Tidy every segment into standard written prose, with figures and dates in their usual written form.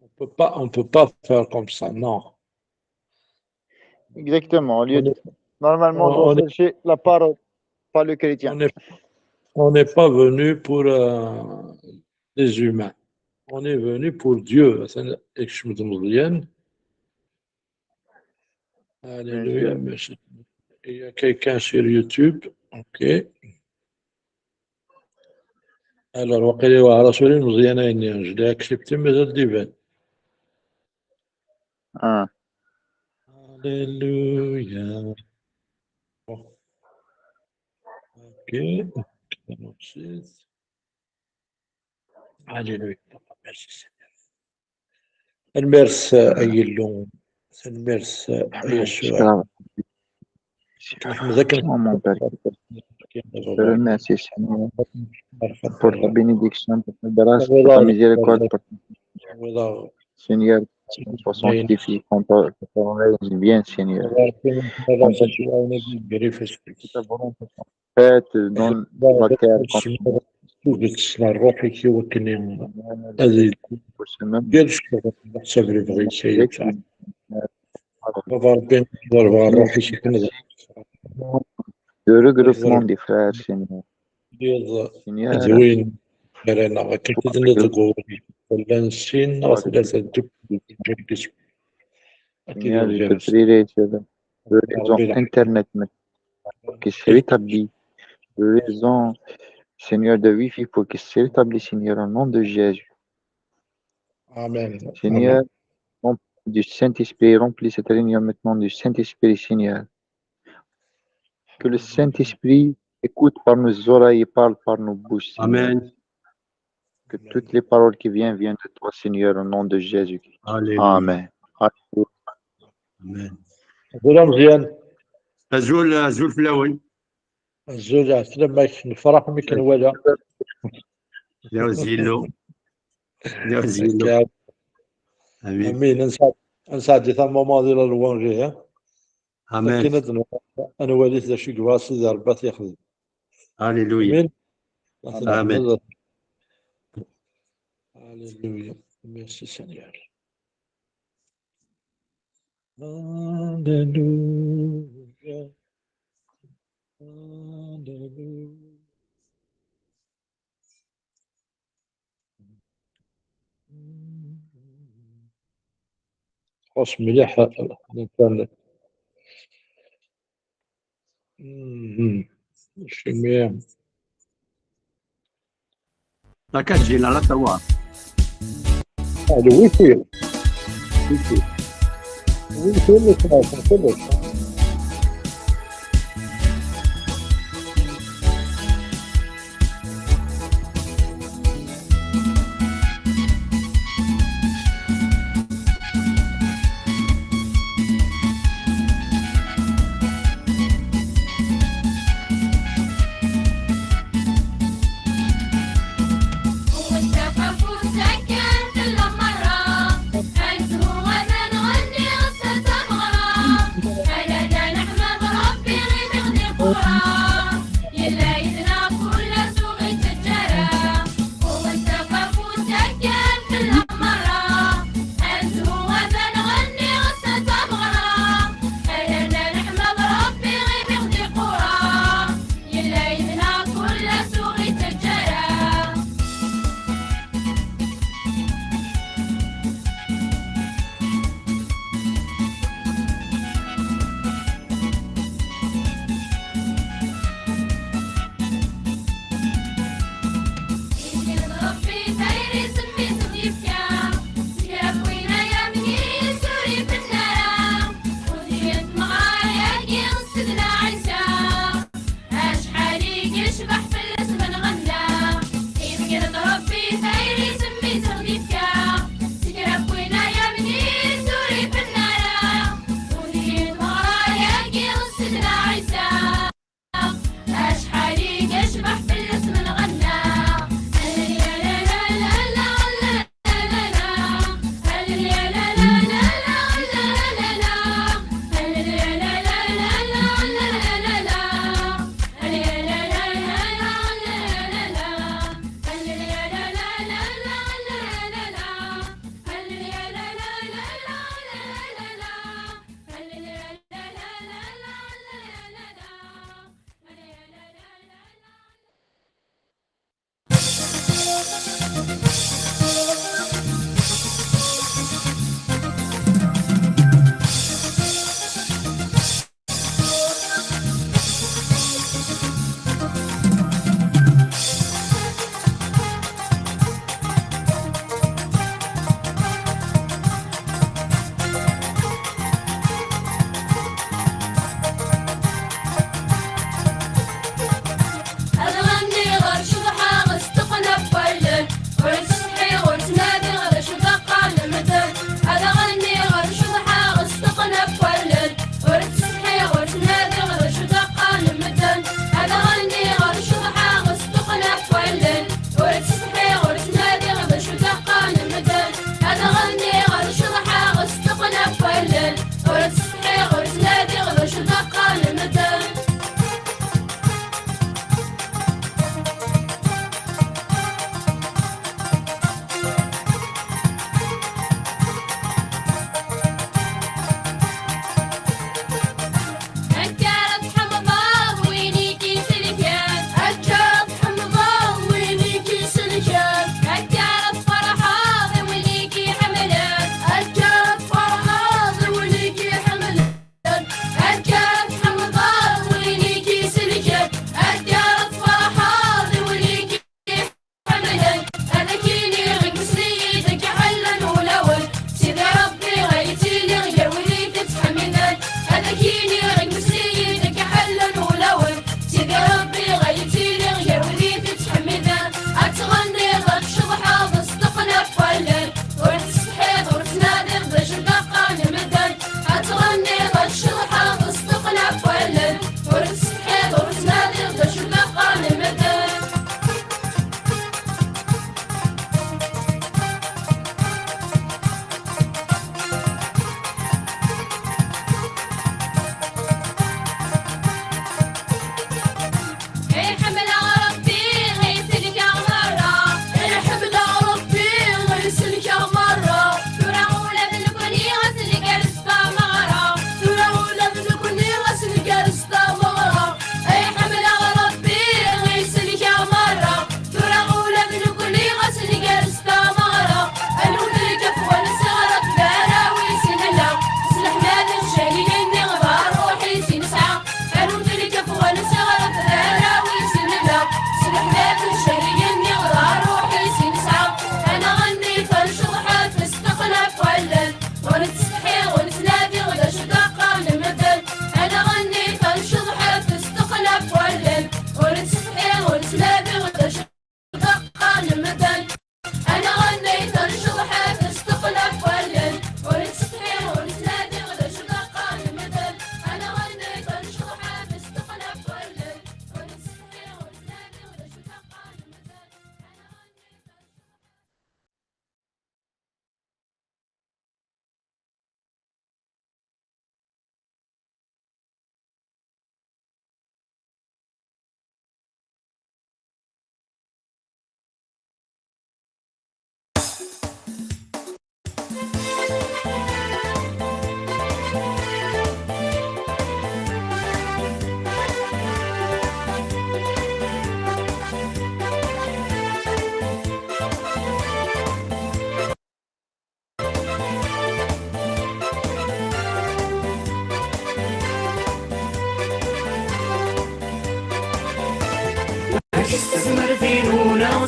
On peut pas faire comme ça, non. Exactement. On est, Normalement, on doit on est, chercher la parole, pas le chrétien. on n'est pas venu pour les humains. On est venu pour Dieu. Bien Alléluia. sûr. Merci. Il y a quelqu'un sur YouTube. OK. Alors, وقيل رسول مزيانين. Je l'ai accepté, mais je le dis. Ah. Alléluia. OK. Alléluia. Merci Seigneur. المرس أيلون. المرس يسوع. Oh mon Père, je te remercie, Seigneur, pour ta bénédiction, pour ta grâce, pour ta miséricorde, Seigneur, sois sanctifié, qu'on te rende bien, Seigneur. Que ta volonté soit faite dans la terre comme هذه pour ce même ديال الشغل نحسب لي بغيت شي تاع بابا ربي نقدر بغا نروح شي كندا de regroupement des frères, Seigneur. ديال Seigneur, زوين انا كنت toi, avec le نتقول ولا نسين ثلاثه دوك Seigneur, je te prierai sur le réseau Internet pour qu'il se rétablisse, le réseau, Seigneur, de Wi-Fi pour qu'il se rétablisse, Seigneur, au nom de Jésus. Amen. Seigneur, remplis du Saint-Esprit, remplis cette réunion maintenant du Saint-Esprit, Seigneur. Que le Saint-Esprit écoute par nos oreilles et parle par nos bouches, Seigneur. Amen. Que toutes les paroles qui viennent de toi, Seigneur, au nom de Jésus. Amen. Amen. قولها مزيان زول في الاول الزوج سلامك نفرح ملي كنوالها لا زيلو امين امين نساعد دي ثم مومون ديال الوانجي امين لكن انا واليت ذا شي كواسي ذا ربات يخدم هاليلويا امين هاليلويا ميرسي سينيور هاليلويا هاليلويا خاص مليح الانترنت شي ميم لا كتجي لا توا الويفي الويفي اللي كنعرفو هلا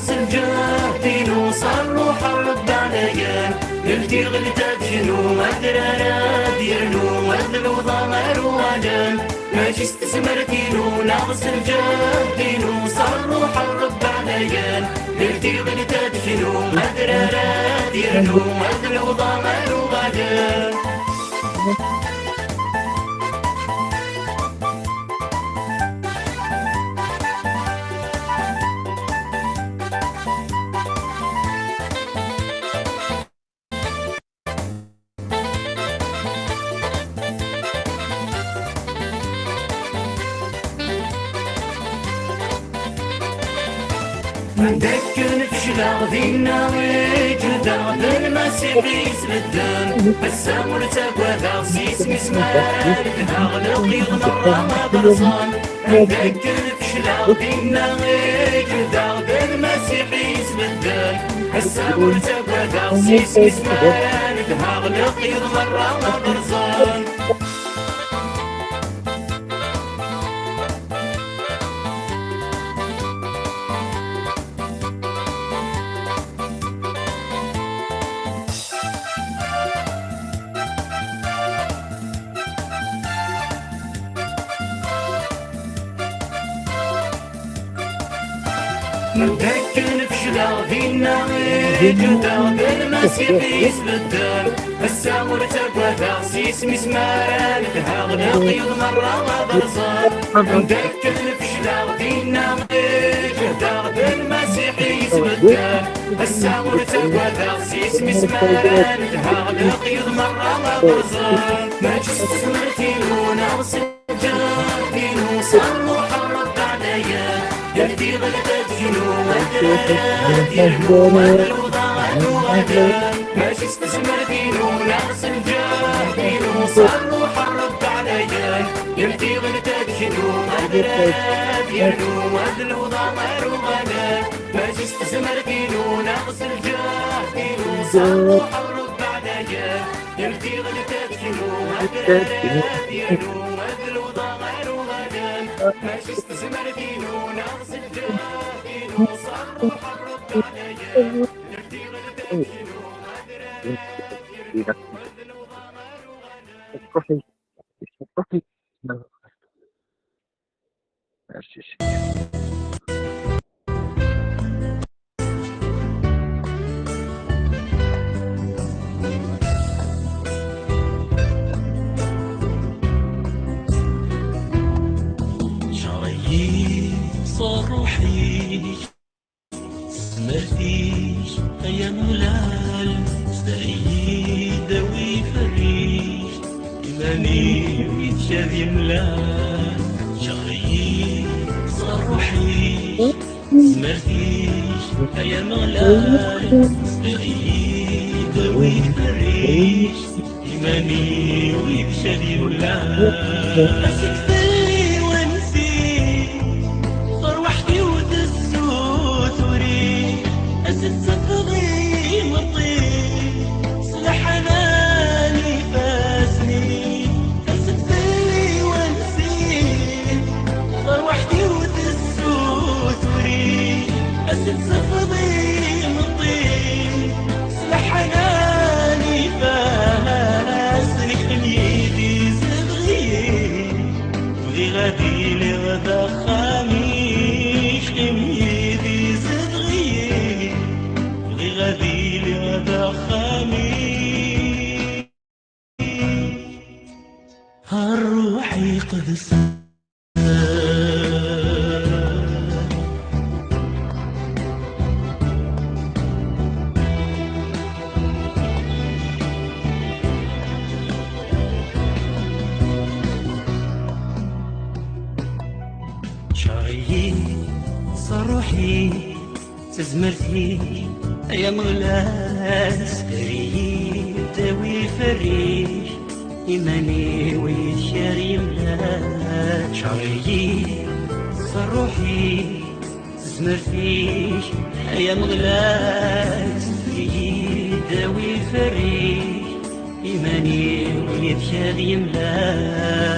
نغسل جهدي نوصل روح الرد عليا نلتي غلتات شنو مدرارا ديرنو مدلو ضمر وجن ماشي استثمرتينو نغسل جهدي نوصل روح الرد عليا نلتي غلتات شنو مدرارا ديرنو مدلو ضمر وجن عندك نفشل غدينا ويجدا بالمسيح يسبدن السام ولتقوى غاسيس مسمار هغلق يغمر ما برصان عندك نفشل غدينا ويجدا بالمسيح يسبدن السام ولتقوى غاسيس مسمار هغلق يغمر ما برصان متذكر بشلا فينا جدا بالمسيح يسبدل السامر تقوى تغسيس مسمار تهغلق يضمر ما برصان متذكر بشلا فينا جدا بالمسيح يسبدل السامر تقوى تغسيس مسمار تهغلق يضمر ما برصان ما جسمتي ونغسل جاكين وصلوا حرب عليا يهدي غلبت جنوبك يرنو الوضع الوغدا ماشي استثمرتين ونغسل جاهدين وصلوا حرب عليا يهدي غلبت جنوبك يرنو الوضع الوغدا ماشي استثمرتين ونغسل جاهدين وصلوا حرب عليا يهدي غلبت جنوبك يرنو الوضع الوغدا ماشي استثمرتين ونغسل جاهدين وصلوا حرب عليا يهدي غلبت صار روحي سمرتيش أيام ولال سعيد ويفريش إيماني ويتشافي ملال شغلي صار روحي سمرتيش أيام ولال سعيد ويفريش إيماني ويتشافي ملال غادي لغدا خميش قميدي زد غير غادي لغدا خميش هالروح يقدس شعري صروحي تزمرتي أيام غلال سكري داوي فريش إيماني ويشاري ملال شعري صروحي تزمرتي أيام غلال سكري داوي فريش إيماني ويشاري ملال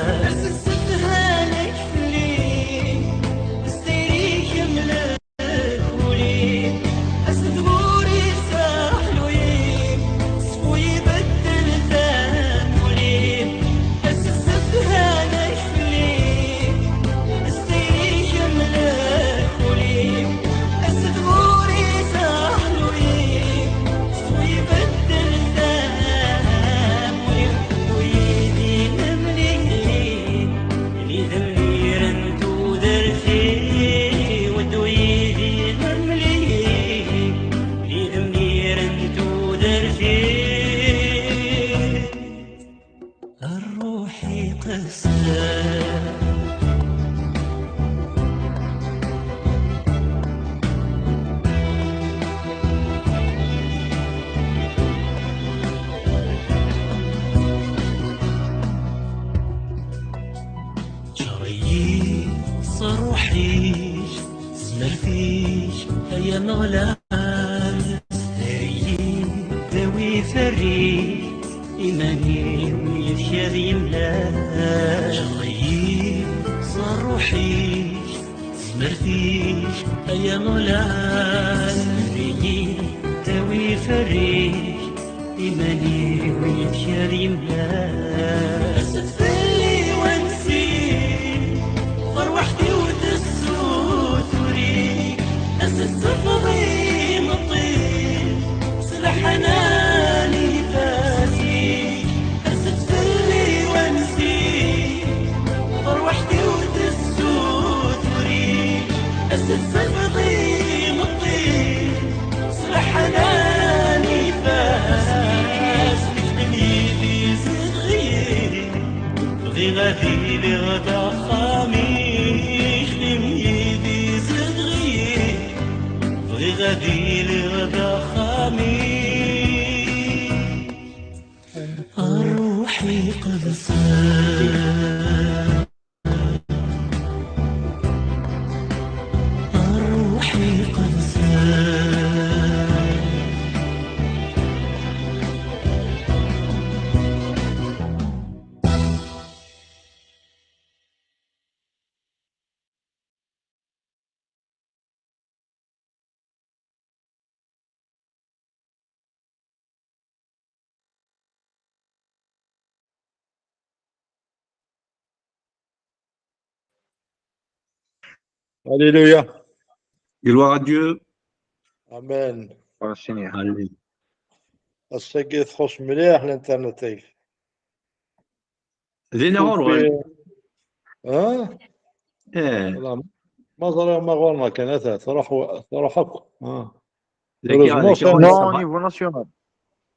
صروحيش سمرتيش يا مغلال سهريين ذوي فريش إيماني ويفشاد يملا شغيين صروحيش سمرتيش يا مغلال سهريين ذوي فريش إيماني ويفشاد يملا أستفلي وانسي فروحتي وتسوت وريك أستفضي مطير صلح حناني فاسي أستفلي وانسي فروحتي وتسوت وريك أستفضي مطير صلح حناني فاسي بغي غادي لغدا خامي خدم يدي زد غير بغي غادي لغدا خامي روحي قد صار روحي قد صار Alléluia. Gloire à Dieu. Amen. Par Seigneur. Allez. الساقي تخص مليح الانترنت تاعك. زين غور ها؟ ايه ما ظهر ما غور ما كانت تروح لكن Non, au niveau national.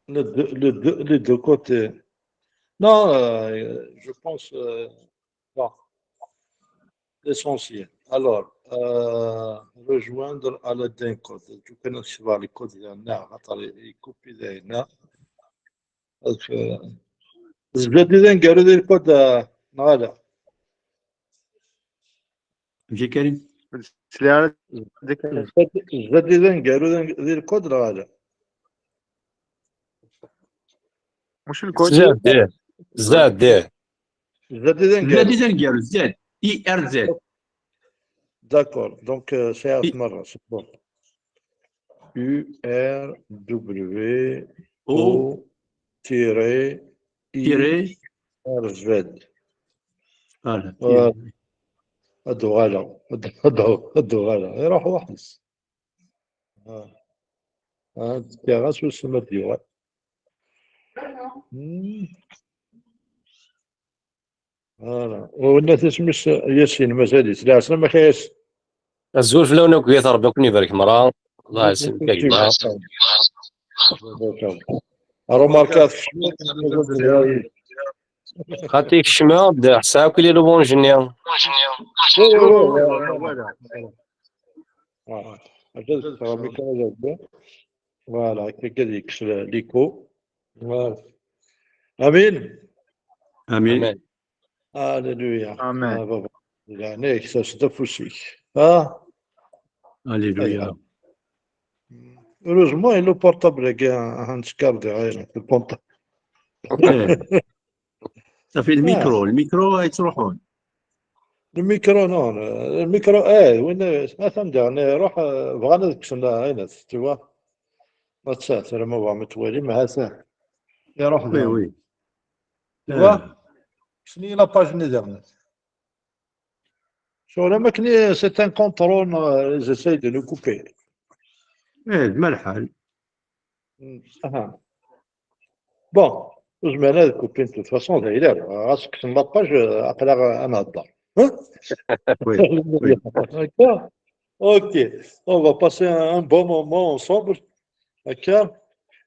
les deux côtés. Non, je pense non. L'essentiel. Alors, rejoindre à l'aide d'un code. Tu connais souvent les codes, il y en a, les copies il y en a. Je disais que le code, voilà. j'ai Karim. سلاله Je disais que le code, voilà. مش الكود زاد ديه زاد ديه Je disais زاد que. زنقر زاد اي ار زاد D'accord, donc c'est à ce moment c'est bon. U, R, W, O, I, تيري R, Z. فوالا هادو غالا هادو غالا يروح وحدس. تيغاس وسما ديوال. فوالا والناس اسمش ياسين مازاليش لا عسلامة ما كاياش. الزول في لونك ويا ربي يكون يبارك مرة الله يسلمك كاع روماركات خاطيك الشمع بدا حساب كلي لو بون جنيا فوالا كذلك ليكو. امين امين Alléluia. Amen. Baba. Yani ça se défoussik. Ah, Alléluia. heureusement, il est portable, un scar derrière le portable. صافي الميكرو يتروحون Le micro, non. Le micro, attendez, on est روح بغانا كسنا هنا tu vois. ما تسات ما هو متوالي ما هسه يروح وي وي tu vois. شنو هي لا باج نيدرلند شغل ما كني سي ان كونترول جيساي دو لو كوبي. ايه ما الحال بون زعما كوبي دو فاسون دايره راسك تما باج عقلا انا هضر. وي D'accord. Ok, on va passer un bon moment ensemble. D'accord.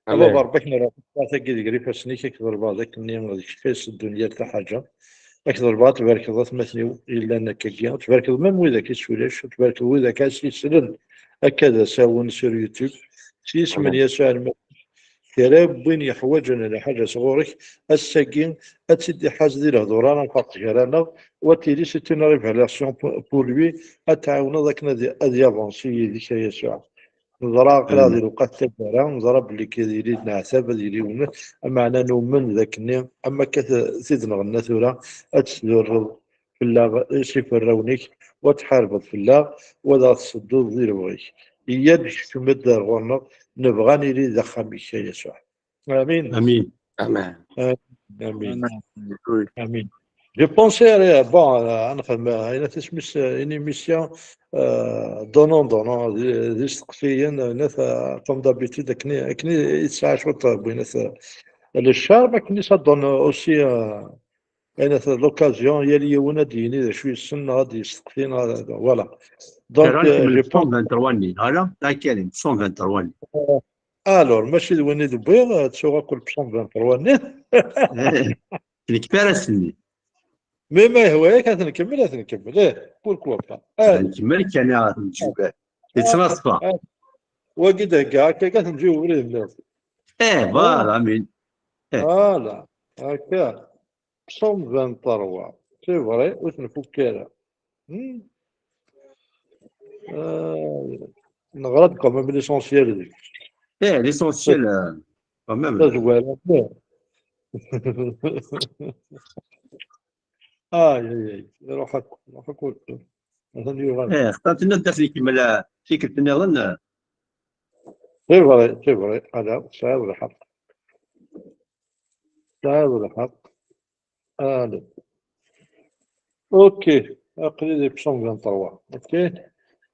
الله بارك نرى تاكي فاش نيك كضرب هذاك النيم هذيك فاس الدنيا تاع حاجه كضرب تبارك الله تمثلي الا انك كيا تبارك الله ميم وإذا كيسولاش تبارك الله إذا كان سيسلن هكذا ساون سير يوتيوب سيسمن يسال كلام وين يحوج على حاجة صغورك الساكين أتسدي حاجة ديال الهضور أنا نفرق رانا وتيلي سيتي اون ريفالاسيون بور لوي أتعاون ذاك نادي افونسي ديك هي ساعة نظرا قرا ديال الوقت تبارا نظرا بلي كيديري نعساب ديالي ونت أما أنا نؤمن ذاك النيم أما سيدنا غنا ثورة أتسدر في الله شي فرونيك وتحارب في الله ولا تصدو ديال بغيك هي باش تمد غورنا نبغى نري ذا خميس يسوع امين امين أمان. امين امين J'ai pensé à bon, أنا تسمس une émission donnant des سقسيين ناس comme d'habitude كني يتساع شوط بينات للشعب ما كني صدون aussi أنا l'occasion يلي وناديني شوي السنة غادي يسقسينا فوالا دونك كان جو بونس 123 هلا لا كاين 123 الور ماشي دويني دبيغ تسوغا كل 123 كبير سني مي ما هو ياك هتنكمل بوركوا با نكمل كان نجيب يتصرف وقيد هكا كتنجيو وليد الناس فوالا امين فوالا هكا 123 سي فري واش نفكرها نغردكم من ليسونسيال ديك ليسونسيال كمان زوينه اي روحك مثلا يغني اخترت لنا الدرس اللي كمل فيك النظام سي فري هذا صعب الحق هذا اوكي اقليدي ب 123 اوكي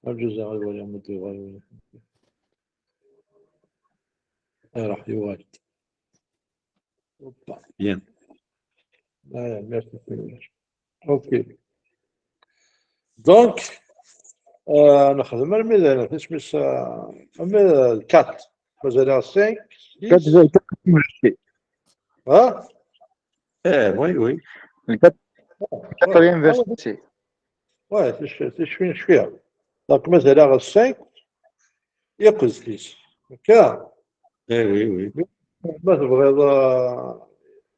الجزائر ولا مدي راح يواجد بيان ميرسي اوكي دونك نخدم الميزان تسمس الكات مازال 5 ها وي quatrième verset. Ouais, c'est فيها دونك مازال 5 يقز كيس هكا وي ما تبغيض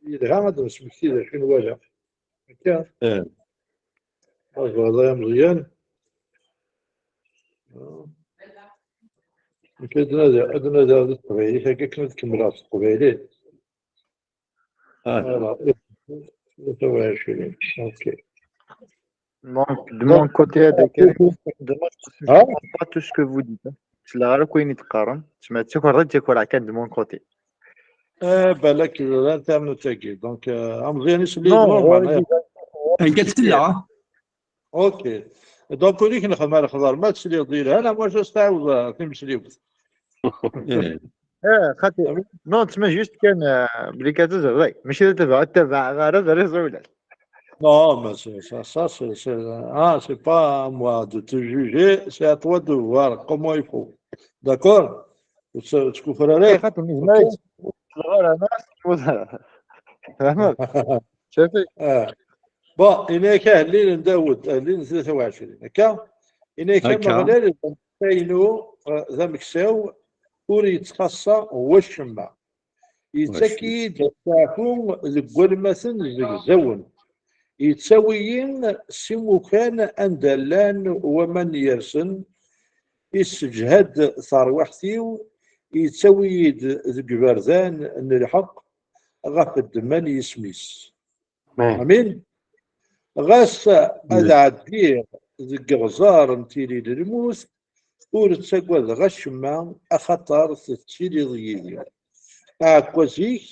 يدها غادي نسمكتي ذا شنو واجه هكا ما تبغيض يا مزيان أدنى هذا التغيير هكا كنا تكملها في القبيلين فوالا 23 اوكي Donc, de mon côté, pas tout ce que vous dites. Je l'ai reconnu de Karam. Je me suis dit de mon côté. بالك لا تعملوا تاكيد دونك مزيان يسلي Non, نورمال قالت لا اوكي دونك وليك نخدم على الخضار ما تسلي ديالها انا واش نستعوض تمسلي خاطر نو تسمى جوست كان بلي كتزري ماشي تبع غير الريزولت. Non, mais c'est pas à moi de te juger, c'est à toi de voir comment il faut. D'accord? Tu comprends? خاطر مزمايت صغار انا فهمت شافي بون إنا كاهلين داود أهلين 23 هكا إنا كان هكا. مغلال كاينو ذا مكساو ور يتخصى هو الشمع يتأكيد تاعكم ذكوال مثل زون يتساويين سمو كان أندلان ومن يرسن يسجهد ثروحتيو يتساويد ذكبرزان نلحق غف الدمان يسميس امين غاس هذا عدير ذك غزار نتيلي للموت ور تساكواد غشما اخطر تتشيلي ضيلي اكوازيك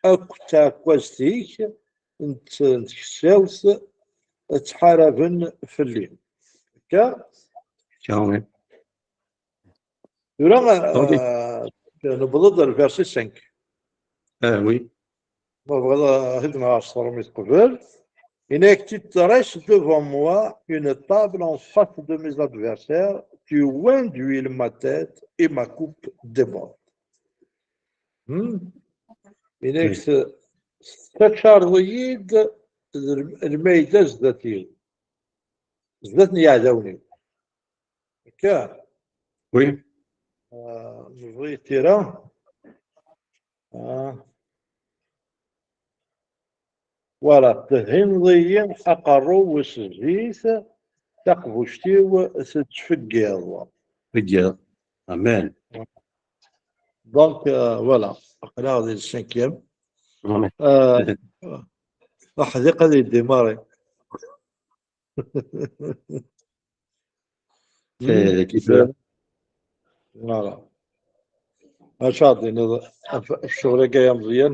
اكو تاكوازتيك انت تكساوس تحاربن في الليل هكا كامل يورا نبض الفيرسي 5 وي نبغى هدنا 10 متر قبل إنك تترش devant moi une table en face de mes adversaires, tu oins d'huile ma tête et ma coupe déborde. إنك تشارضيد الميدة زدتي زدتني يعدوني هكا وي نبغي تيرا فوالا تهنضي أقرو وسجيث تقبشتي تتفقيض. رجال. أمان. دونك فوالا قرا هذه السانكيام. آمين. الحديقة اللي ديماري. كيف فوالا أشاطي الشغل جاي مزيان.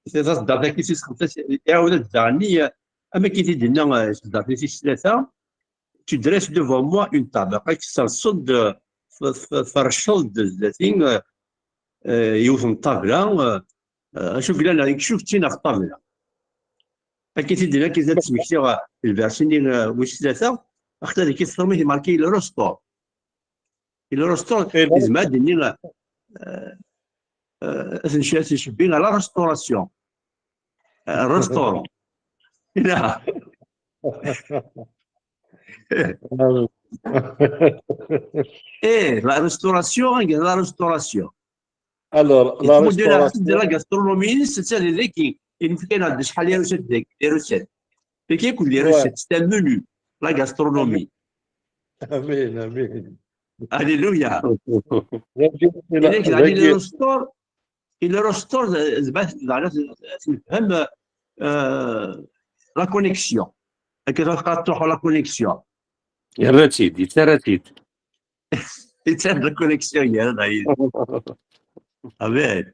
تصدر ذاك الشيء خمسة يعاود الزعني أما كي تدينا تصدر في ثلاثة تدرس devant moi une table après que ça صد فرشل ذاتين يوثن طابلة أشوف بلا أنا شوف تينا في الطابلة كي تدينا كي زاد سمكتي الفيرسين واش ثلاثة أختار كي تصرمي ماركي الروستور إزما ديني أثنشات يشبين على رستوراسيون رستورون لا لا رستوراسيون Alors, la restauration. la gastronomie c'est les qui il fait là شحال لي ريسيت ديك لي ريسيت كيكون لي ريسيت سي ان منو لا gastronomie. امين امين. هللويا. إليك غادي لي روستور زعما تفهم لا كونيكسيون كتبقى تروحوا لا كونيكسيون الرتيد يترتيد يتسد لا كونيكسيون يا راهي امين.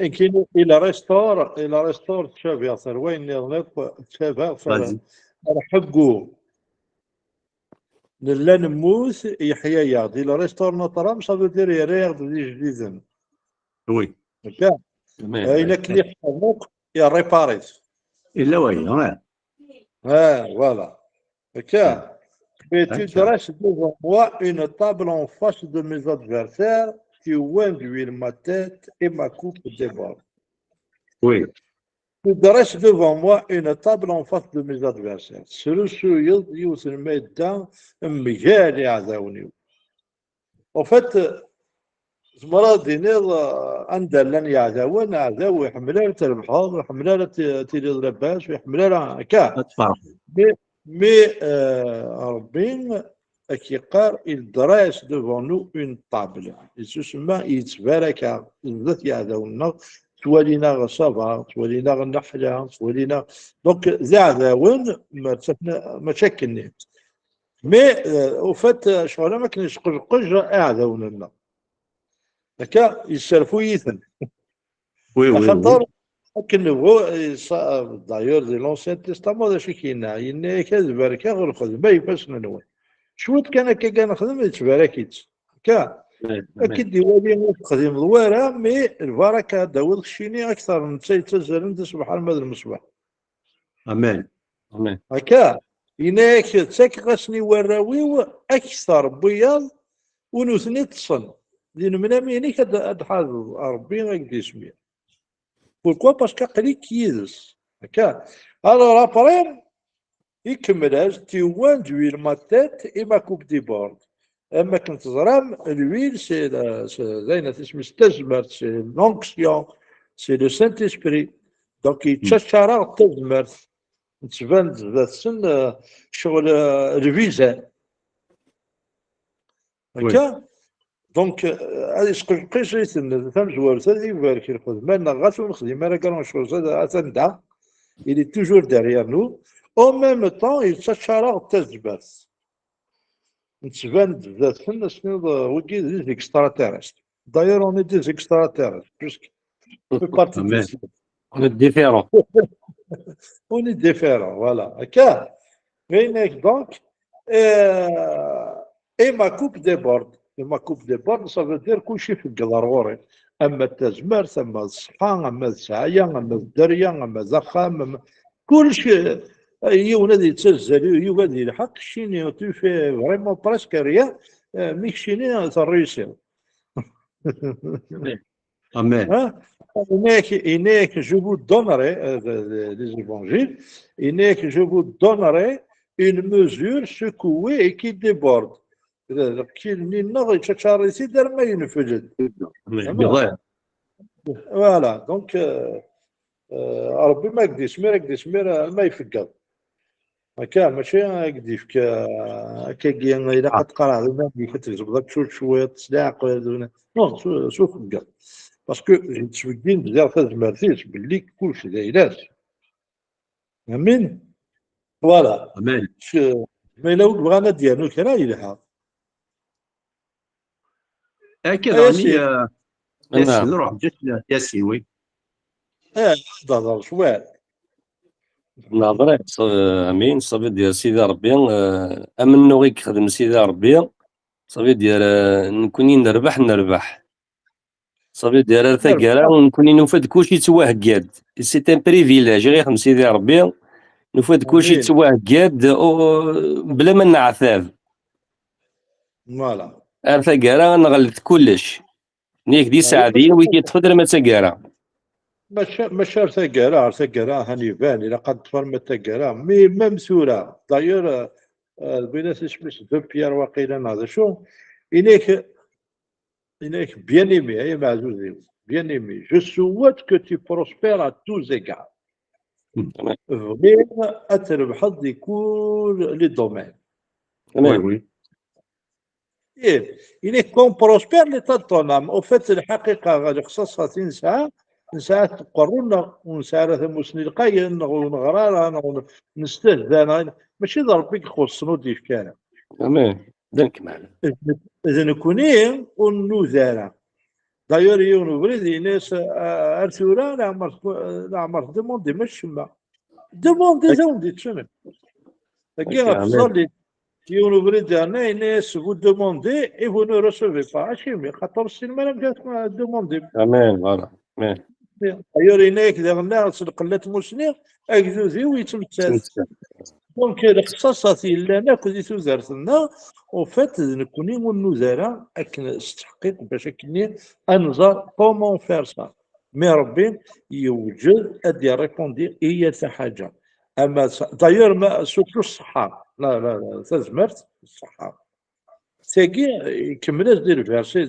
كاين الى ريستور تشاف ياسر وين يغلق تشافها نحقو لا نموت يحيى ياض الى ريستور نطرام صافي دير رياض دي جديد وي هكا الا كلي حقوق يا ريباريت الا وي فوالا هكا Et tu dresses devant moi une table en face de mes adversaires qui oint d'huile ma tête et ma coupe déborde. Oui. Tu dresses devant moi une table en face de mes adversaires. Celui يوصل ميدان مجالي عزاوني. En fait, زمرا دينير أندلن يعزاون عزاو يحملها تربحها ويحملها تيري الرباش ويحملها هكا. Mais Rabin Akikar, il dresse devant nous une table. Et justement, il se verra car il dit Yadaouna, Toualina Sava, Toualina Nahla, Toualina. Donc, Zadaoun, Machekini. Mais au fait, je crois que je suis Yadaouna. D'accord, il se fouille. Oui, oui. D'ailleurs, de l'Ancien Testament, il y a une بركة غير الخدمة يفسنا نوي. شو كان كان خدمة يتباركيت. أكيد ديوالي خدمة دوارة مي البركة داول الشيني أكثر من تزالن تصبح على مدى المصباح. أمان. أمان. هكا هناك تاك غاسني وراويو أكثر بياض ونوثني تصن. لأن من أمينيك هاد حاجة ربي غير اسمي. Pourquoi? Parce qu'après qui alors après, il tu oint d'huile ma tête et ma coupe déborde. أما كنت زرام l'huile c'est l'onction, c'est le Saint-Esprit. Donc il تشرع تزمر تبان ذات سن شغل الفيزان. هكا دونك هذه شقيش فهم زوار هذه يبارك الخدمه غاتو الخدمه راه كانوا شغل تندع il est toujours derrière nous en même temps il s'achara تزبس نتبان ذات سن شنو وكي دي اكستراتيرست d'ailleurs on est des extraterrestres puisque on fait partie de on est différent on est différent voilà هكا غينك دونك et ma coupe déborde. ما كوب دي بورد صافي دير كلشي في الضروري اما التزمر ثم الصحة اما السعية اما الدرية اما الزخام كلشي يونا دي تسزل يونا دي الحق شيني تو في فريمون بريسك ريان ميك شيني تريسير. Amen. هناك je vous donnerai les évangiles هناك je vous donnerai une mesure secouée et qui déborde. كي نغي تشاريسي دار ما ينفجد. بغير فوالا دونك ربي ما يقديش مير ما يفقد هكا ماشي يقدي فيك كي الا قد قرا ما كتجبد داك شويه تسلاق نو شوف فقد باسكو متفقدين بزاف ما عرفتيش باللي كلشي دايرات امين. فوالا امان. ما الا بغانا ديالو كرا يلحق هكا ياسين. راني نعم. ياسين روح جات ياسين وي هضر شويه نهضر امين صافي ديال سيدي ربي امن غير خدم سيدي ربي صافي ديال نكوني نربح صافي ديال راه كاع ونكوني نوفد كلشي توهكاد سي ان بريفيليج غير خدم سيدي ربي نوفد كلشي امين. توهكاد بلا ما نعثاب فوالا ارثا كاع نغلط كلش نيك دي ساعدين ويكي تفضل ما تاكارا ماشي ارتقرا هانيفان الى قد تفرم التقرا مي ميم سوره دايور البنات اسمش دو بيير واقيلا هذا شو إليك bien aimé هي معزوزي bien aimé je souhaite que tu prospères à tous égards vraiment تربح حظ كل لي دومين وي وي إيه إليك كون بروسبير لي تطونام او فات الحقيقه غادي خصها نساعة تقرونا ونساعة ثموسني القاية ونغرارا نستهدى ماشي ضربي يخص نودي كان امين دنك معنا إذا نكونين ونوزارا دايور يونو بريدي ناس ارثورا لا عمر ديموندي مش ما ديموندي زوندي تشنو كي غتفصل لي يونو بريدي انا ناس vous demandez et vous ne recevez pas اشي خاطر السينما جات دوموندي امين فوالا امين دايور هناك الناس قلت مسني اكزوزي ويتمثل دونك الاختصاصات اللي ناكل توزارتنا وفات نكوني والنزراء اكن استحقيق باش كني انظر كومون فير سا مي ربي يوجد ادي ريبوندي هي حاجه اما دايور ما سوتو الصحه لا تزمرت الصحه تاكي يكمل دير فيرسي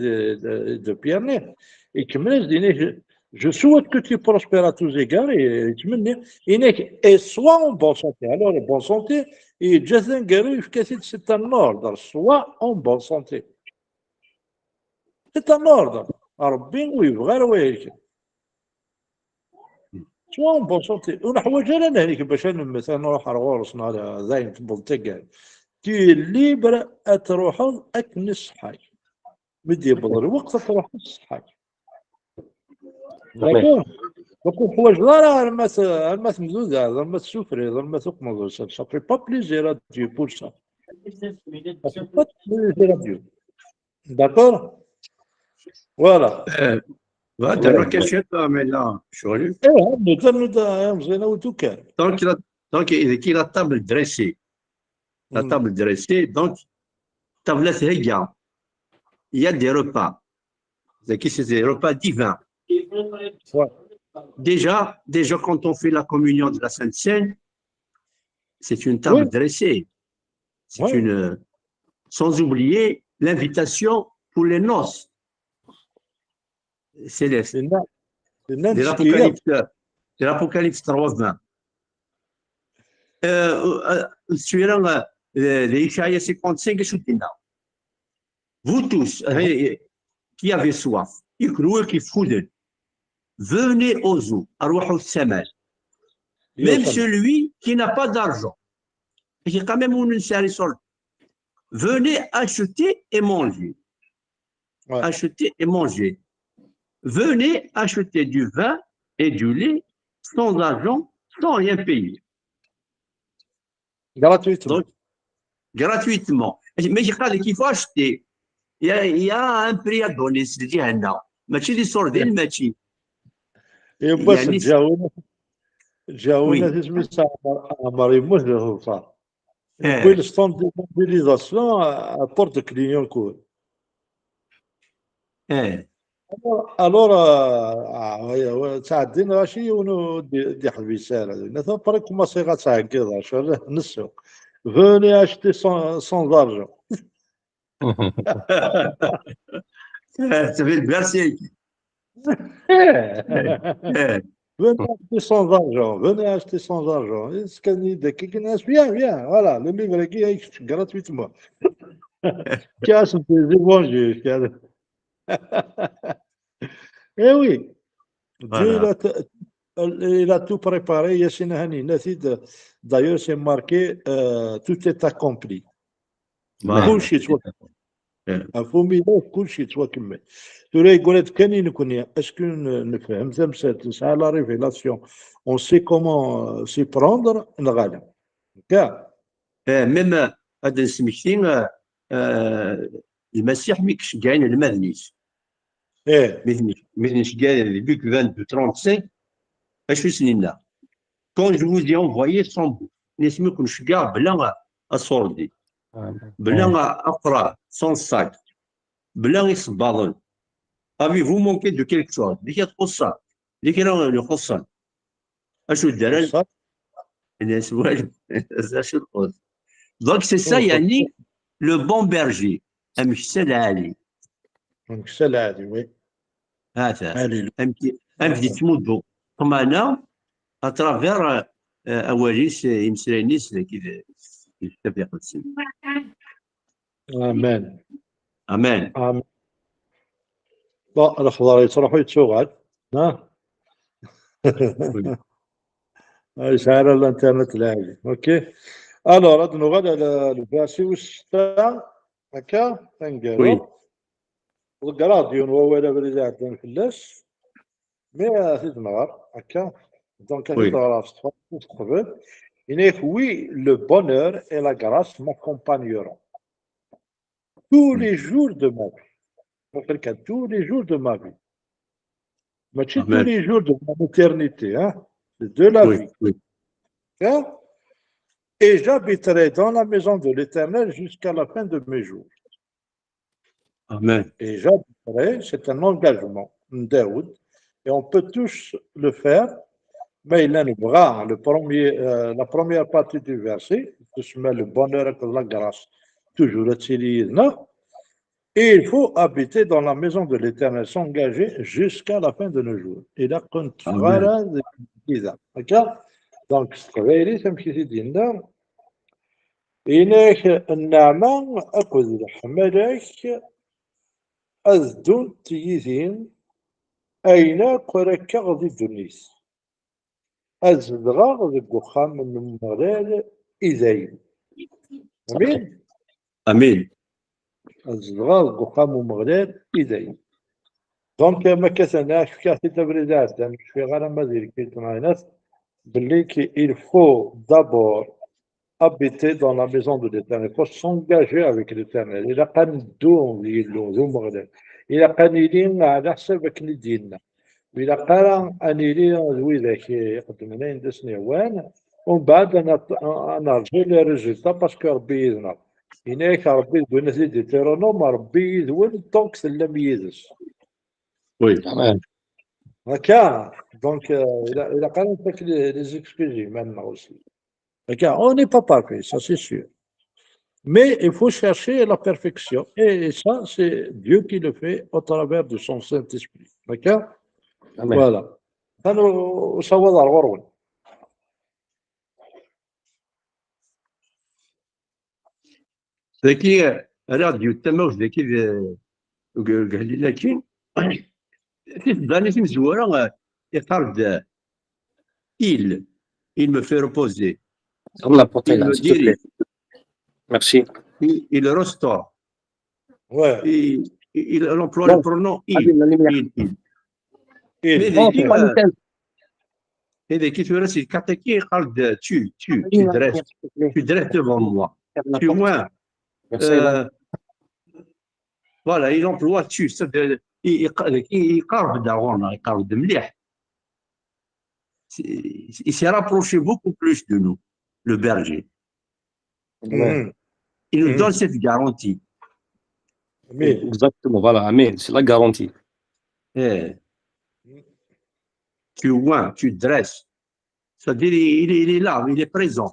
دو بيرني يكمل ديني Je souhaite que tu prospères à tous égards et tu me dis, et soit en bonne santé. Alors, en bonne santé, et Jason Gary, c'est un ordre, soit en bonne santé. C'est un ordre. Alors, bien oui, vraiment, soit en bonne santé. On a حوايج انا هذيك باش مثلا نروح على غورسنا على زين تبل تقال. Tu es libre à تروح اك نصحاي. مدي بدر وقت تروح نصحاي. داكور دونك حوايج راه الماس مزوزه الماس سوفري الماس تقمض سا في با بليزير ا ديو بور سا با بليزير ا ديو داكور فوالا هذا كان شي لا شغل نبدا مزيانه وتوكل دونك اذا كي لا طابل دريسي دونك طابلات هي il y a des repas c'est des repas divins. Déjà, quand on fait la communion de la Sainte Seine, c'est une table dressée. C'est sans oublier l'invitation pour les noces célestes. De l'Apocalypse 3:20. Sur l'Ishaïa 55, vous tous qui avez soif, venez aux eaux, même celui qui n'a pas d'argent. Quand même venez acheter et manger. Acheter et manger. Venez acheter du vin et du lait sans argent, sans rien payer. Gratuitement. Donc, gratuitement. Mais il faut acheter. Il y a un prix à donner, c'est dire ماشي اللي صوردين ماشي بس جاونا تسميتها عمر يموت له صار كل ستاندرديزاسيون بورت كليون كول الور تعدين راشي ونو دي حبي سالا نتا بريك ما صيغه تاع كذا شو نسوق فوني اشتي سون ارجون Ça fait le bercier. Venez acheter sans argent, venez acheter sans argent. Est-ce qu'il y a des qui connaissent? Viens, viens, voilà, le livre qui est gratuitement. Casse tes évangiles. Eh oui, Dieu Voilà. il a tout préparé. Yassine Hani, Nathid, d'ailleurs, c'est marqué tout est accompli. Voilà. كل شيء توا مفهومي كل شيء توا كمل تقول يقول لك كاني نكون اسكو نفهم تمثال تسعى لا ريفيلاسيون اون سي كومون سي بروندر الغالب كاع ميم هذا نسمكتي المسيح مي كشكاين المذنيس ايه مثل كشكاين Luc 22 35 اش سنينا كون جو vous ai envoyé sans bout نسمي كون شكا بلا اصوردي بلا اقرا sans sac بلا يصباضن avez-vous manqué de quelque chose اللي كتقصها اللي كاين يقصها اشو الدراري صح الناس والو اشو القص دونك سي سا يعني لو بون بيرجي امشي العالي دونك سي العادي وي هذا علي امشي تمدو طمانه اترافير اواليس يمسرانيس كيف تبدا قدسي امان امان امان bon الخضار يتروحوا يتسوغال ها يسعر الانترنت العالي اوكي الوغ غادي نغادي على الباسي والشتا هكا تنقالو الكراديون هو ولا بريد عندنا فلاش مي في النهار هكا دونك في النهار تقبل إنك oui le bonheur et la grâce m'accompagneront tous les jours de ma vie quelqu'un tous les jours de ma vie ماشي tous les jours de mon éternité hein de la vie hein? Et j'habiterai dans la maison de l'Éternel jusqu'à la fin de mes jours. Amen. Et j'habiterai, c'est un engagement, Daoud, et on peut tous le faire, mais il a le bras, la première partie du verset, qui se met le bonheur et la grâce, toujours non? Et il faut habiter dans la maison de l'Éternel, s'engager jusqu'à la fin de nos jours. Et là, quand tu donc, c'est un petit peu إنك النعمة أكد الحملك أذدون تيزين أين قرك غضي الدنيس أزدغا غضي الدخان من المغلال إذين أمين أمين أزدغا الدخان من المغلال إذين دونك ما كسناش في كاسي تبريدات مش في غير ما ذيك كيتناينات باللي كي il faut d'abord habiter dans la maison de l'Éternel. Il faut s'engager avec l'Éternel. Il a pas de don, il a pas de ligne à la avec les dînes. Il a pas un ligne oui qui قدمنا عند سنوان ومن بعد نرجع للريزلتا باسكو ربي يذنا. هناك ربي يدونا في ديتيرونوم ربي يدون دونك سلم يدس. وي هكا دونك إلا قال لك لي زيكسكوزي maintenant aussi. Regarde, on n'est pas parfait, ça c'est sûr. Mais il faut chercher la perfection. Et ça, c'est Dieu qui le fait au travers de son Saint-Esprit. D'accord? Amen. Voilà. Alors, ça va dans le rôle. ذاكي راديو التموش ذاكي قال لي لكن في الداني في مزوره يقرب il me fait reposer. Ferme la porte Il là, me s'il te plaît. Merci. Il restaure. Ouais. Il emploie Non. le pronom il. Et dès qu'il fait c'est kataki قال tu dresses devant moi. Tu vois. Voilà, il emploie tu, c'est-à-dire يقرب دعوانا يقرب مليح. Il s'est rapproché beaucoup plus de nous, le berger. Mmh. Il nous donne cette garantie. Amen. Exactement, voilà, Amen. C'est la garantie. Tu oins, tu dresses. C'est-à-dire, il est là, il est présent.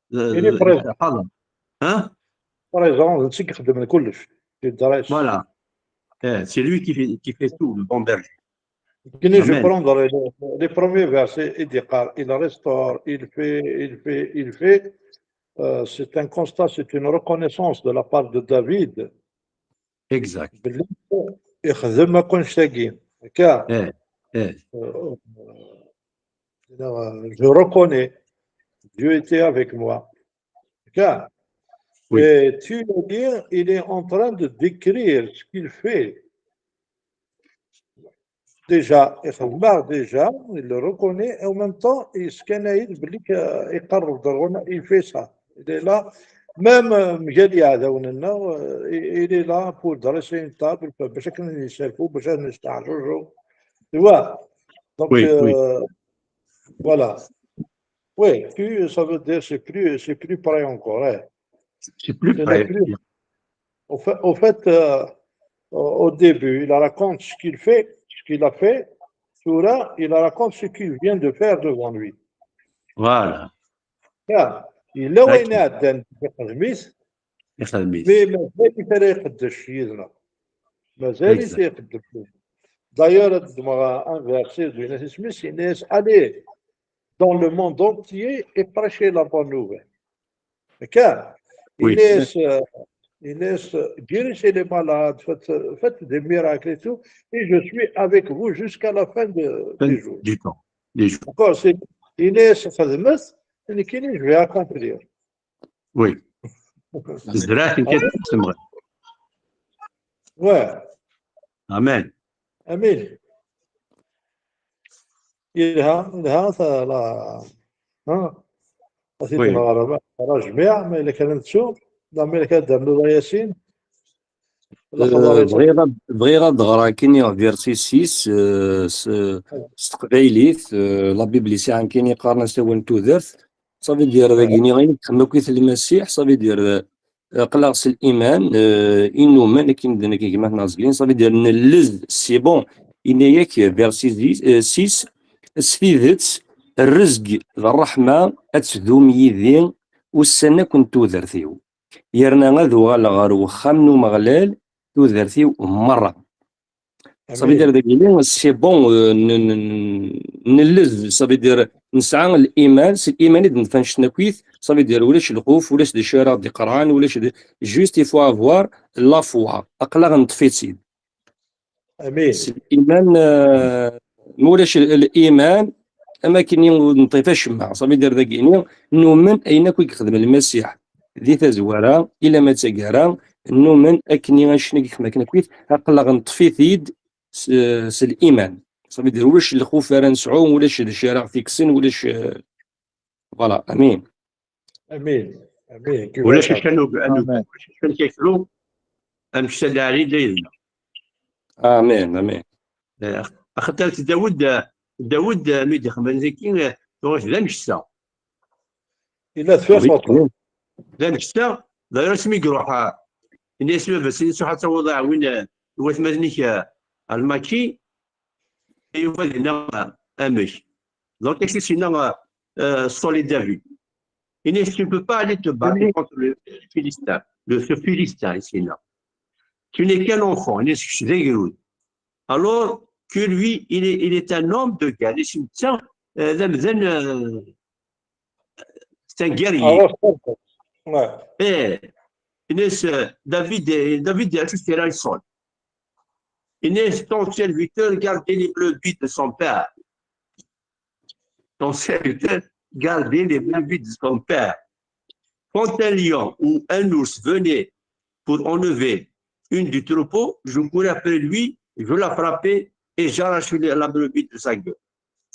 Il est présent. Hein? Par exemple, نسي كيخدم كلش في الدرايس. Voilà. C'est lui qui fait tout, le bon berger. كني جو Amen. بروندر لي بروميي فيرسي il قال il restaure, il fait. C'est un constat, c'est une reconnaissance de la part de David. Exact. باللي يخدم ما كونش ساقين هكا. Eh, eh. Je reconnais, Dieu était avec moi. Haka. Oui. Et tu veux dire, il est en train de décrire ce qu'il fait. Déjà, il le reconnaît et en même temps, il fait ça. Il est là, même Miguel Yadaounena, il est là pour dresser une table, tu vois. Donc, Oui, oui. voilà. Oui, ça veut dire c'est plus près encore. Hein. C'est plus Ce près. n'est plus. Au fait, au début, il raconte ce qu'il fait, ce qu'il a fait. Soura, il raconte ce qu'il vient de faire devant lui. Voilà. Il est ينادى في يخدم. mais مازال يقدش يزنا مازال Exact. يقدش. D'ailleurs, un verset de Ignatius Smith, il laisse aller dans le monde entier et prêcher la bonne nouvelle. Car Oui. il laisse guérir les malades, faites des miracles et tout, et je suis avec vous jusqu'à la fin des jours. Du temps. Des jours. Encore, c'est il laisse خدمت اللي كاينين je vais accomplir. Oui. الزراعة كتسمى. Ouais, Amen. امين. إلها لا ها أسيت Oui. الغرباء ترى جميع ما إلا كانت تشوف لا ما إلا كانت دار ياسين بغي غنغرا كاين فيرسي 6 استقبايليت لا بيبلي ساعه كاين يقارن سوا تودرث صافي دير ذاكيني غير كما كيت المسيح صافي دير قلاص الايمان انه ما كاين كيما نازلين صافي دير نلز سي بون ياك فيرسي 6 سفيدت الرزق الرحمه اتذوم يذين والسنه كنت تودرثيو يرنا غدو غالغار وخامنو مغلال تودرثيو مرة صافي دير داكيلي سي بون نلز صافي دير نسعى الايمان سي الايمان اللي نفنش نكويث صافي دير ولاش الخوف ولاش دي شارع دي قران ولاش جوست يفوا افوار لا فوا اقلا غنطفي سيد امين. الايمان مولاش الايمان اما كاين نطيفاش مع صافي دير داكيلي نؤمن اين كي يخدم المسيح ذي تزوارا الى ما تقارا نؤمن اكني غنشني كيما كنا كويت اقلا غنطفي ثيد س الايمان صافي دير واش الخوف راه نسعو ولاش الشارع فيكسن ولاش فوالا امين امين امين. ولاش كانوا كان كياكلوا امثال علي ليلنا. امين امين. اخترت داود ميدي خمنزيكين واش لا نشتا إلا ثلاث وطن لا نشتا لا رسمي يروح الناس بس يسوح حتى وضع وين واش مازنيك الماتشي ايوا هنا امش دونك سينا solide David. Tu ne peux pas aller te battre contre le Philistin, ce Philistin ici là. Tu n'es qu'un enfant, alors que lui, il est un homme de guerre. C'est un guerrier. David est juste là, il sonne. Ton serviteur gardait les brebis de son père. Ton serviteur gardait les brebis de son père. Quand un lion ou un ours venait pour enlever une du troupeau, je courais après lui, je la frappais et j'arrachais la brebis de sa gueule.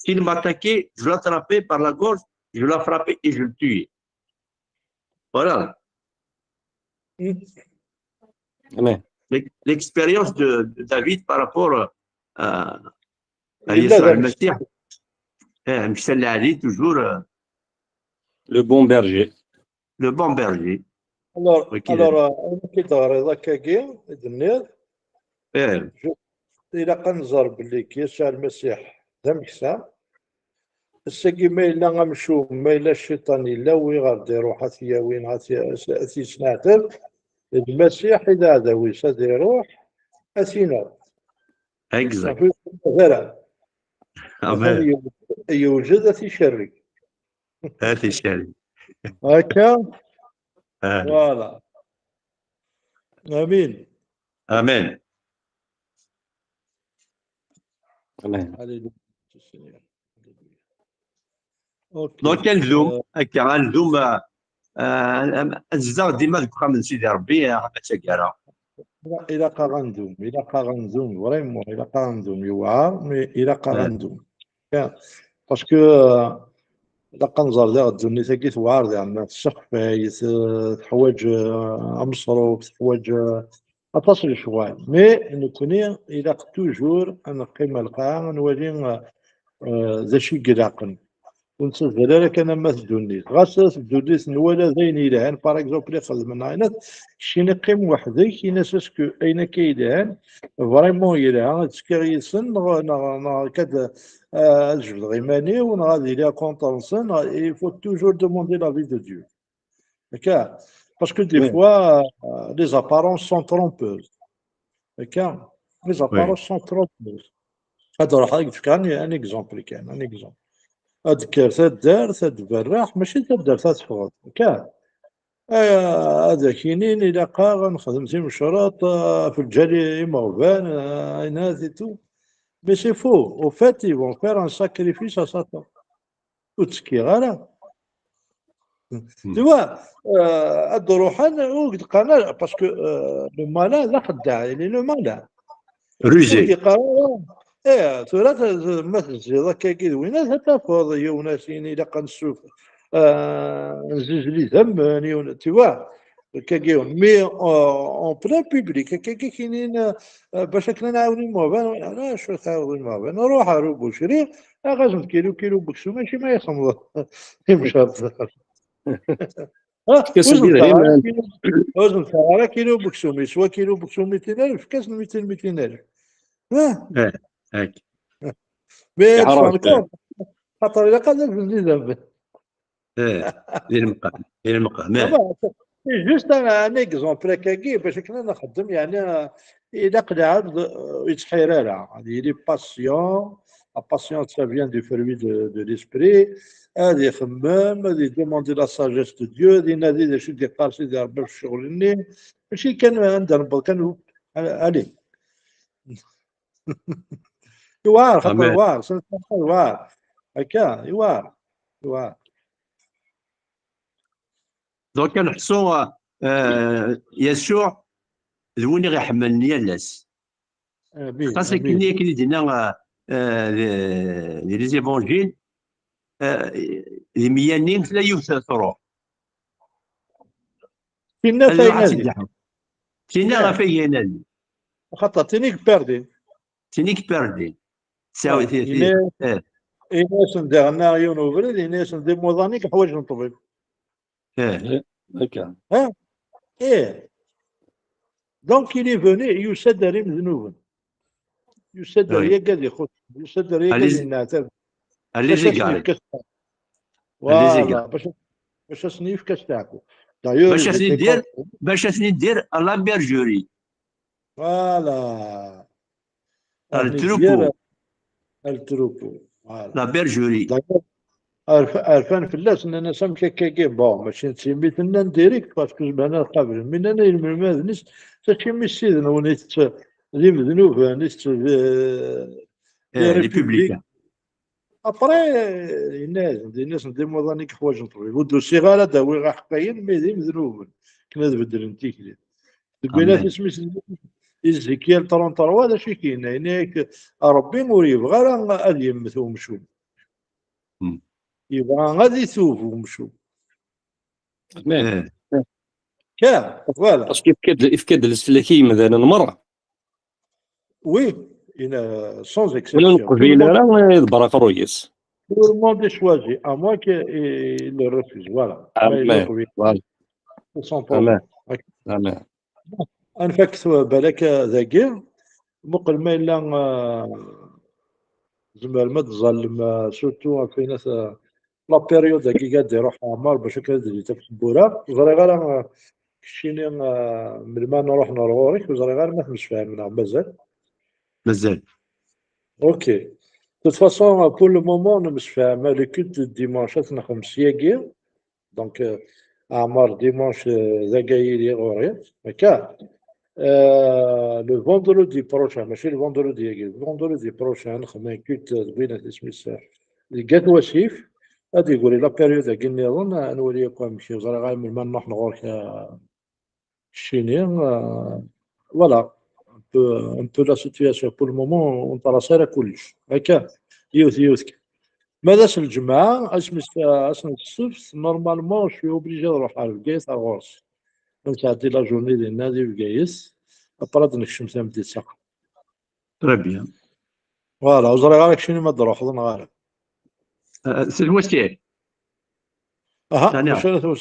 S'il m'attaquait, je l'attrapais par la gorge, je la frappais et je le tuais. Voilà. L'expérience de David par rapport à Yeshua al-Masih. Toujours le bon berger. Le bon berger. Alors, كيتغري كاكي النيض إلا كنزر باللي يسوع المسيح ذا مكسا الساقي ما إلا غنمشيو ما إلا الشيطان إلا وي غادي يروح هاتي وين هاتي سناتر المسيح إذا هذا ويس غادي يروح هاتينا اكزاكت. صافي مثلا امان. يوجد هاتي شري هاتي الشارع. هكا فوالا امين امان. تمام. هللويا. اوكي دونك كنذوم هكا غنذوم الزاغ ديما تبقى من سيدي ربي ما تاكارا. إلا غندوم فريمون إلا غندوم يوعر مي إلا غندوم باسكو إلا كنزر ديال الدنيا تاكي توعر زعما السقفايت تحوايج مصروف تحوايج اتصل شويه مي نكوني إلا توجور نقيم القاع نولي ذا شي قراقن ونسى الزلالة كان ما تدونيت غاس تدونيت نوالا زين يلهان باغ اكزومبل يخدم عينات شي نقيم وحدي كي ناس اسكو اين كيلهان فريمون يلهان تسكي يسن كاد الجبد غيماني ونغادي ليها كونطونسن il faut toujours demander l'avis de Dieu هكا باسكو دي فوا لي زابارونس سون ترومبوز هكا لي زابارونس سون ترومبوز هذا راح يفكرني ان اكزومبل كان ان اكزومبل هاد دار تدبرح ماشي تدار تفغض كاع هذا كاينين الى قا غنخدم شي مشروط في الجالي موفان ناس تو مي سي فو او فات ils vont faire un sacrifice à Satan وتسكي غالا توا هاد الروحان وقد قانا باسكو لو مالا لا خداع يعني لو مالا روجي. ايه ثلاث مثل هكا كي وين تفاض يوناسين الى قنسوف نزوج لي ثماني توا كاكيو مي اون بلان بوبليك كاينين باش كنا نعاونوا الموبان انا شو تعاونوا الموبان نروح اروبو شري غازم كيلو بكسو ماشي ما يخمض يمشي وزن صغيره كيلو بكسو يسوى كيلو بكسو 200,000 كاس 200,000 هاك مي فانكور خاطر الا قال لك بزاف ديال المقام. جوست ان اكزومبل كاكي باش كنا نخدم يعني الا قلع يتحير هذه لي باسيون لا باسيون سا فيان دو فروي دو ليسبري هذه يخمم هذه دوموندي لا ساجيس دو ديو هذه نادي داك الشيء ديال قارسي ديال ربي في الشغل ماشي كان عندنا كان عليه يوار خاطر يوار هكا يوار دونك كنحسو يسوع ذوني غيحملني يالاس خاصك كي دينا لي زيفونجيل لي ميانين لا يوثروا كنا فاينالي كنا فاينالي خاطر تينيك باردي ساوي الناس نديرنا عيون وبرد الناس ندير موظانيك حوايج الطبيب هكا ايه دونك كي فوني يسد ريم ذنوبا يسد ريقاد يخش يسد ريقاد ينعتب فوالا باش سنيف كاش تاعكو باش ندير لا بيرجوري فوالا التروبو لا بيرجوري عرفان فلاس اننا سمكه كاكي بون ماشي نسميت لنا ديريكت باسكو انا قبل من انا الماذ نس تشمي السيدنا ونيت لي مذنوب نيت لي بوبليك ابري الناس ندير موظانيك حوايج نطوي ودو صغار داوي غا حقاين مي ذي مذنوب كنا نبدل نتيك البلاد اسمي إزكيال 33 هذا شي كاين هناك ربي مريب غير غادي يمثو ومشو يبغى غادي يثوب ومشو كان فوالا باسكو يفكد السلكي مثلا مرة وي إن سونز ولا اكسبسيون نقبيل راه يدبر خرويس tout le monde est choisi à moins qu'il le refuse voilà mais il le refuse sans problème تمام انفكت بالك ذاكير مقل ما الا زعما ما تظلم سورتو فين لا بيريود كي قاعد يروح عمار باش هكا تجي تكبورا زري غير كشيني من ما نروح نوروريك وزري غير ما فهمتش فاهمنا مازال. مازال. اوكي توت فاسون بور لو مومون مش فاهم لو كنت ديمانش نخدم سياكي دونك عمار ديمانش ذا جاي لي غوري هكا لو فوندرودي بروشان ماشي لو فوندرودي لو فوندرودي بروشان نخدم كنت زوينه سميتها لقيت وسيف غادي يقول لي لا بيريود كي نظن نوريكم نمشي زرا غير من ما نروح نغورك الشيني فوالا un peu la situation pour le moment وانت راسها كلش هكا يوث ماذا الجمعة اسم السبت نورمالمون شوي اوبليجي نروح على بقايس على الغرس نتعدي لا جورني ديال النادي بقايس ابراد نكشم تمديد ساقة تري بيان. فوالا وزرا غير شنو ما تروح حضن غير سي الوسيع. اها يعني واش انا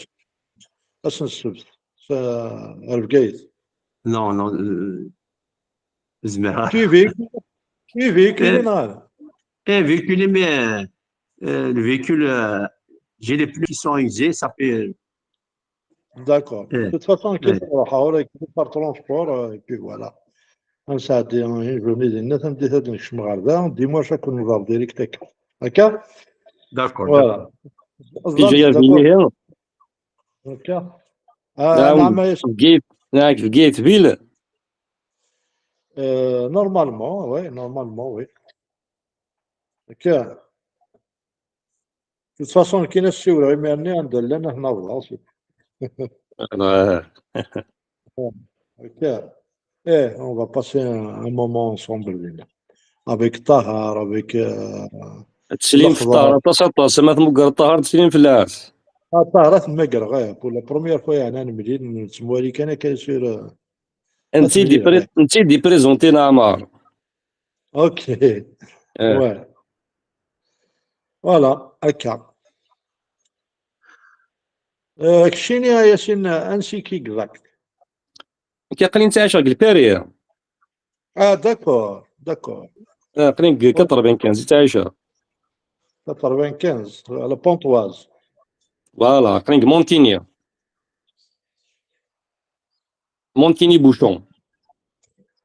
اسم السبت بقايس نو نو زعما كيفيك كاين هذا ايه véhicule mais le véhicule j'ai les pneus qui sont usés ça fait داكور ايه de toute façon كي ايه نروح هاولا بار ترونسبور بي فوالا نساعد جورني ديال الناس ندير هاد نكشم غردا ديما شاكون نضرب ديريكت هكا داكور فوالا كي جايه في داكور هنا هكا نعم نعم بقيت بقيت بيل نورمالمون وي هكا de toute façon كاين السيوره غير ميرني ندير لنا هنا بلاصتو هكا on va passer un moment ensemble لينا avec طاهر avec تسليم في الطهر تما تمقر الطهر تسليم في العرس طاهرات المقر غير بور لا بروميير فوا يعني انا ملي نتموالي كان كيصير انت دي بريزونتينا عمار اوكي واه فوالا هكا كشيني يا ياسين انسي كي كذاك كيقلي انت عايش البيريا داكور قليل 95 زيت عايشه 95 على بونطواز فوالا قليل مونتيني بوشون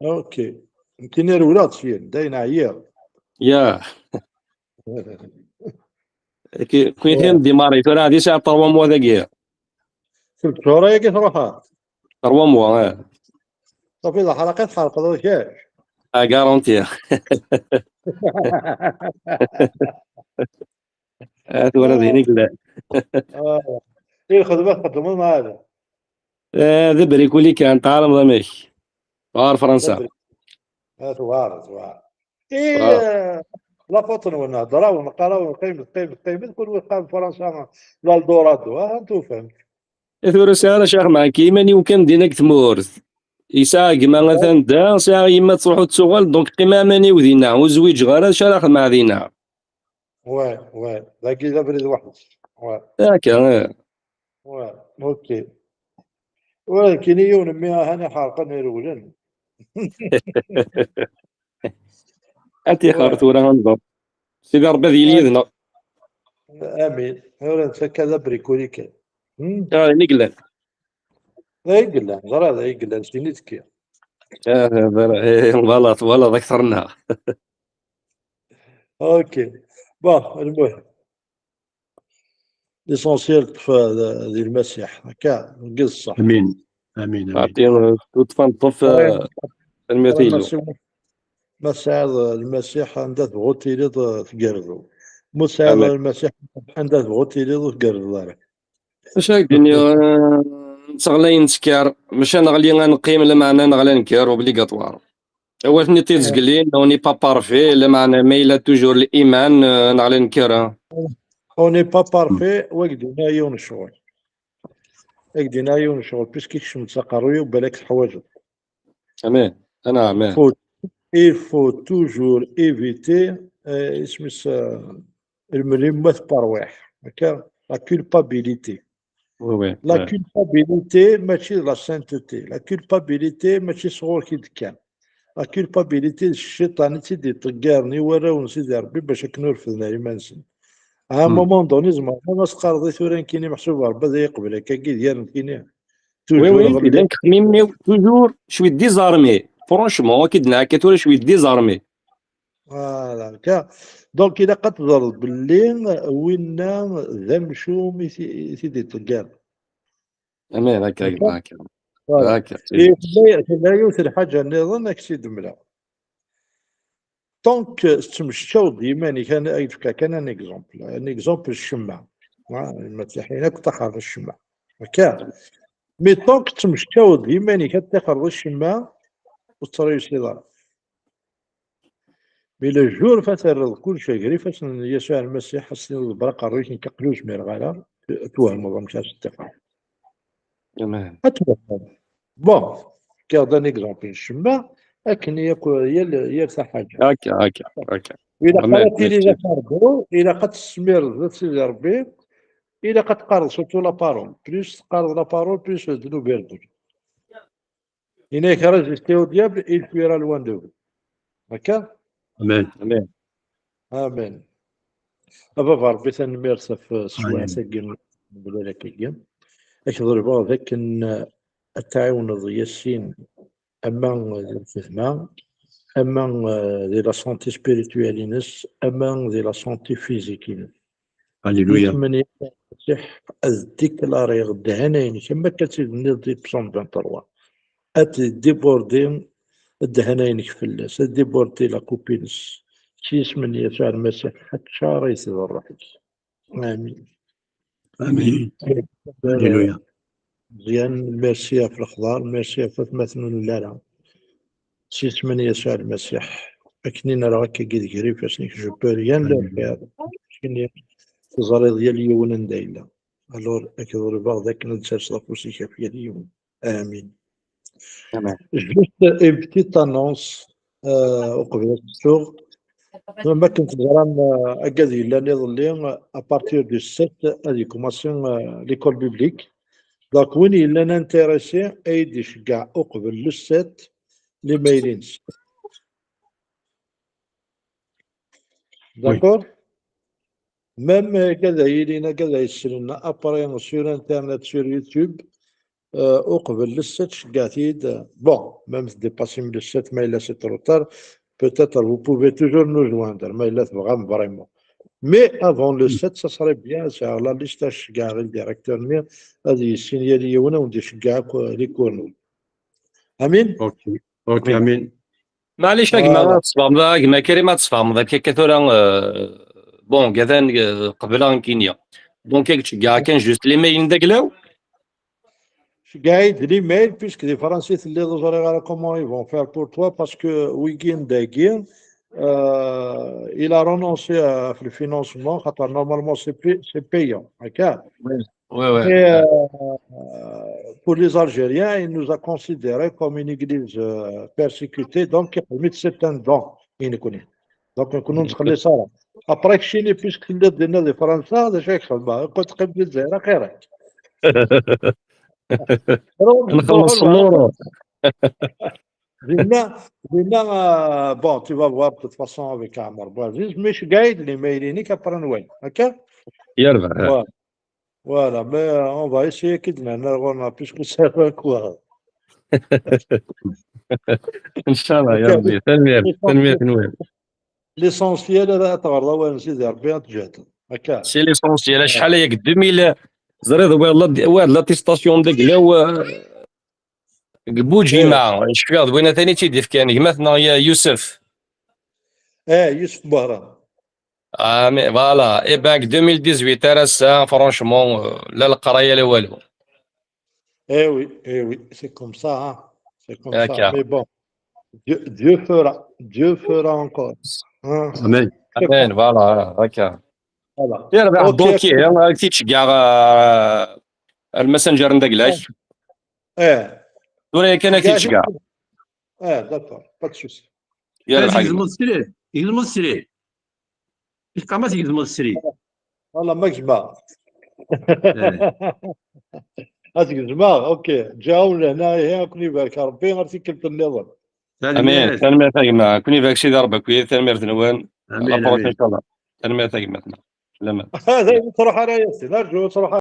اوكي يمكن الولاد فين داين عيال يا كوين ديماري ترى هذه ساعه 3 موا ذاك في الشهور ياك تروحها 3 موا صافي اذا حلقات حلقه ذاك غارونتي هذا ولد هنيك لا ايه خدمه مع هذا هذا بريكولي كان طالب ضميش غار فرنسا هذا واعر ايه لا فوتن ونهضرا ونقراو ونقيم كل وقام فرنسا لا الدورادو انتو فهمت ثورة ساعة شيخ مع كيماني وكان دينك تمورث يساق ما مثلا دا ساعة يما تروحو تسوغل دونك قيمة ماني ودينا وزويج غير شارخ مع دينا واه ذاكي لا بريد واحد هكا اوكي ولكن يون ميها هنا حلقة يرولن انتي خارت ورا ننظر سيدي ربي ذي يدنا امين ولا نسى كذا بريكولي كان نقلن يقلن زرا هذا يقلن سينيتكي غلط ولا اكثرنا اوكي بون المهم ليسونسيال ديال المسيح هكا قصه امين عطينا تفنطف المثيل مساعد المسيح عنده غوتيلي في قردو مساعد المسيح عنده غوتيلي في قردو اش هاكديني نتغلي نتكار ماشي نغلي غنقيم لا معنى نغلي نكار اوبليغاتوار واش ني تيزقلين نوني با بارفي لا معنى مايله توجور الايمان نغلي نكار اوني با بارفي وقدينا يون شغل بيسكي كشم تسقروي وبالك حوايج امين انا امين il faut toujours éviter الملمة بارواح هكا la culpabilité la culpabilité ماشي la sainteté la culpabilité ماشي صغور كي كان لا كولبابيليتي الشيطان تيدي طقارني وراون سيدي ربي باش كنرفدنا يمانسن ا مومون دوني زعما ما سقارضي ثوران كيني محسوب ربي هذا يقبل هكا كي ديال كيني وي توجور وي غير الا نخممني توجور شويه ديزارمي فرونشمون كي نعكت ولا شويه ديزارمي فوالا هكا دونك الا قتضر باللي وينا ذا مشوم سيدي طقار امان هكا هكا هكا فوالا هكا لا يوثر حاجه نظن اكسيد ملا طونك تمشاو ديما كان يفكا كان ان اكزومبل الشمع المتاحين تخرج الشمع هكا مي طونك تمشاو ديما كتخرج الشمع وتريوسي دار بلا جور فتر كل شيء غير فاش يسوع المسيح حسن البرق الريش كقلوش ميرغالا توهم ما مشاش التقى امان اتوهم بون كاع ان اكزومبل الشمع لكن يا حاجه هكا إلا امان قرأتي لي لافاردو إلا قد تسمير ذات سيدي ربي إلا قد تقارض سورتو لا بارول بلوس تقارض لا بارول بلوس الذنوب يردو إنا كرجستيو ديابل إل فيرا لوان دو هكا امان امان آمين أبا ربي تنميرسا في السواع ساكين بلا كيكين أكضربا ذاك التعاون ضيا السين أما الفهمة أما دي لا سونتي سبيريتوالينس أما دي لا سونتي فيزيكينس هللويا يتمنى يصح الديكلاري غدا هنايا كما كتبني دي بسون 23 ديبوردي الدهناينك فلاس ديبوردي لا كوبينس شي يسمني يسوع المسيح حتى شهر يسير روحك امين امين هللويا مزيان ميرسي في الاخضر ميرسي في مثمن لا شي يسمني يسوع المسيح اكنين راه هكا كي قريب فاش جو بو ريان لا فيها تزاري ديال اليوم دايلا الور اكثر بعض ذاك نتسرس لافوسي كافيه اليوم امين امان جوست اون بتيت انونس وقبل الشغل ما كنت غرام اكادي لا نظلي ابارتير دو 7 هذه كوماسيون ليكول بوبليك دونك وين الا نانتيريسي ايديش كاع اقبل لو 7 لي مايلينز داكور ميم كذا يلينا كذا يسلنا ابري سور انترنت سور يوتيوب وقبل للست شقاتيد بون ميم ديباسي من الست ما الا سي تروتار peut-être vous pouvez toujours nous joindre ما الا تبغى فريمون مي افون لو 7 ça serait bien sur la liste كاع غير ديريكتور مي هذه السينياليه وانا وندير كاع لي كورنول امين اوكي اوكي امين معليش كما تصفهم كما كريمه تصفهم ذاك كثر بون كذا قبل كينيا دونك كاع كان جوست لي مايل داكلاو قاعد لي ميل بيسك لي فرنسيس اللي ظهروا على كومون يفون فير بور توا باسكو ويكين داكين il a renoncé في الفينانسمون خاطر نورمالمون سي بيون هكا وي وي et pour les Algériens il nous a considéré comme une église persécutée donc يحمي certains dons يكوني دونك نكونوا نتخلي صالح ابريك شيني بيسك اللي درنا لي فرنسا هذا شي خدمه كنت قبل الجزائر خيرك نخلص النور دينا بون tu vas voir de toute façon avec عمر بوعزيز مش قايد لي مايلينيك ابرا نوال هكا يربح فوالا مي اون فا ايسيي كي دنا غورنا بيسكو سافا كوا ان شاء الله يا ربي تنمية نوال ليسونسيال هذا تغرض وين سيدي ربي تجهد هكا سي ليسونسيال شحال هي 2000 زريض واحد لاتيستاسيون داكلاو بوجيما شفيغ بغينا ثاني تيدي في كان مثلا يا يوسف يوسف بهران مي فوالا اي باك 2018 راه فرونشمون لا القرايه لا والو وي سي كوم سا سي كوم سا هكا مي بون Dieu fera encore امين امان فوالا هكا فوالا يربح دونكي راك تيتشكع الماسنجر نداكلاك ولكن كان تيتشكع داكور با تشوسي يربح يزمو السرير يزمو السرير القامات يزمو السرير والله ما جمع هاتك جمع اوكي جاو لهنا ياكل يبارك ربي غير تيكلت النظام امين تنمية تايما كوني فاك سيدي ربي كوير تنمية نوان امين لابروش امين ان شاء الله تنمية تايما سلامات هذا تروح على ياسين، ارجو تروح